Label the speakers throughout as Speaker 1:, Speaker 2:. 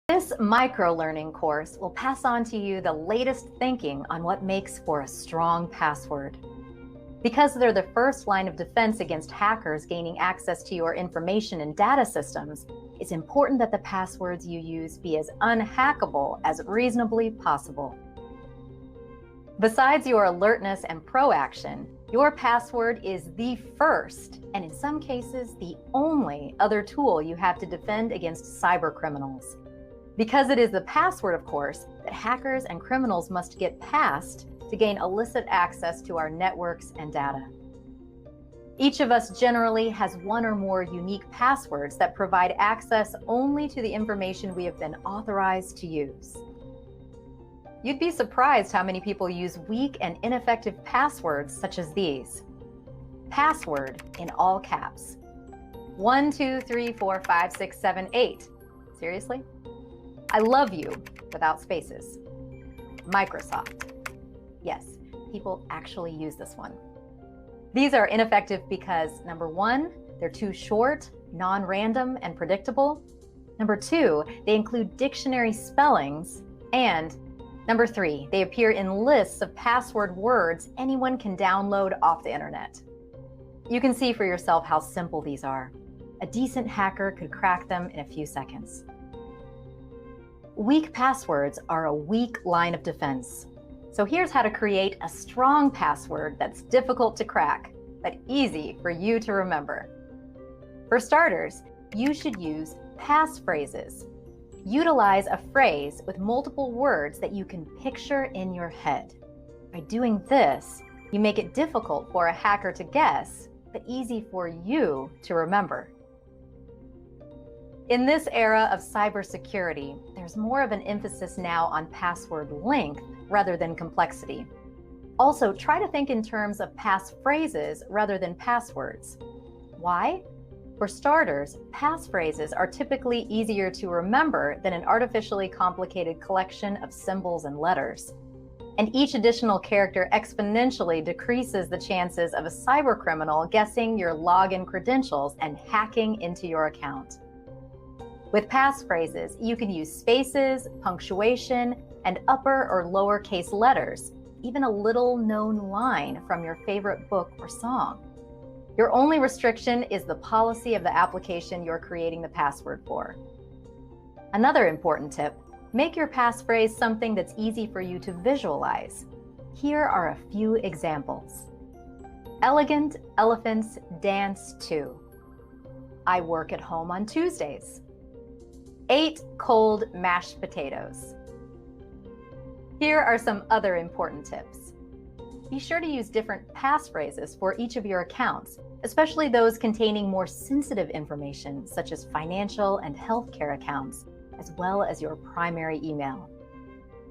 Speaker 1: This micro-learning course will pass on to you the latest thinking on what makes for a strong password. Because they're the first line of defense against hackers gaining access to your information and data systems, it's important that the passwords you use be as unhackable as reasonably possible. Besides your alertness and proaction, your password is the first, and in some cases, the only other tool you have to defend against cyber criminals. Because it is the password, of course, that hackers and criminals must get past to gain illicit access to our networks and data. Each of us generally has one or more unique passwords that provide access only to the information we have been authorized to use. You'd be surprised how many people use weak and ineffective passwords such as these. Password in all caps. 1, 2, 3, 4, 5, 6, 7, 8. Seriously? I love you without spaces. Microsoft. Yes, people actually use this one. These are ineffective because, number one, they're too short, non-random, and predictable. Number two, they include dictionary spellings. And number three, they appear in lists of password words anyone can download off the internet. You can see for yourself how simple these are. A decent hacker could crack them in a few seconds. Weak passwords are a weak line of defense. So here's how to create a strong password that's difficult to crack, but easy for you to remember. For starters, you should use passphrases. Utilize a phrase with multiple words that you can picture in your head. By doing this, you make it difficult for a hacker to guess, but easy for you to remember. In this era of cybersecurity, there's more of an emphasis now on password length rather than complexity. Also, try to think in terms of passphrases rather than passwords. Why? For starters, passphrases are typically easier to remember than an artificially complicated collection of symbols and letters. And each additional character exponentially decreases the chances of a cybercriminal guessing your login credentials and hacking into your account. With passphrases, you can use spaces, punctuation, and upper or lowercase letters, even a little known line from your favorite book or song. Your only restriction is the policy of the application you're creating the password for. Another important tip, make your passphrase something that's easy for you to visualize. Here are a few examples. Elegant elephants dance too. I work at home on Tuesdays. 8 cold mashed potatoes. Here are some other important tips. Be sure to use different passphrases for each of your accounts, especially those containing more sensitive information such as financial and healthcare accounts, as well as your primary email.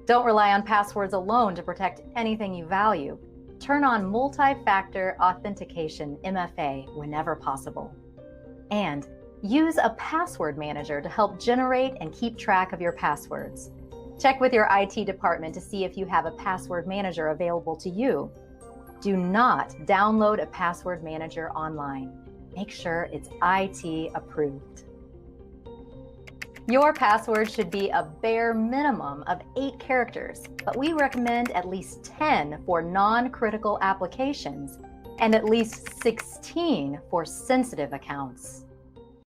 Speaker 1: Don't rely on passwords alone to protect anything you value. Turn on multi-factor authentication, MFA, whenever possible. And use a password manager to help generate and keep track of your passwords. Check with your IT department to see if you have a password manager available to you. Do not download a password manager online. Make sure it's IT approved. Your password should be a bare minimum of 8 characters, but we recommend at least 10 for non-critical applications and at least 16 for sensitive accounts.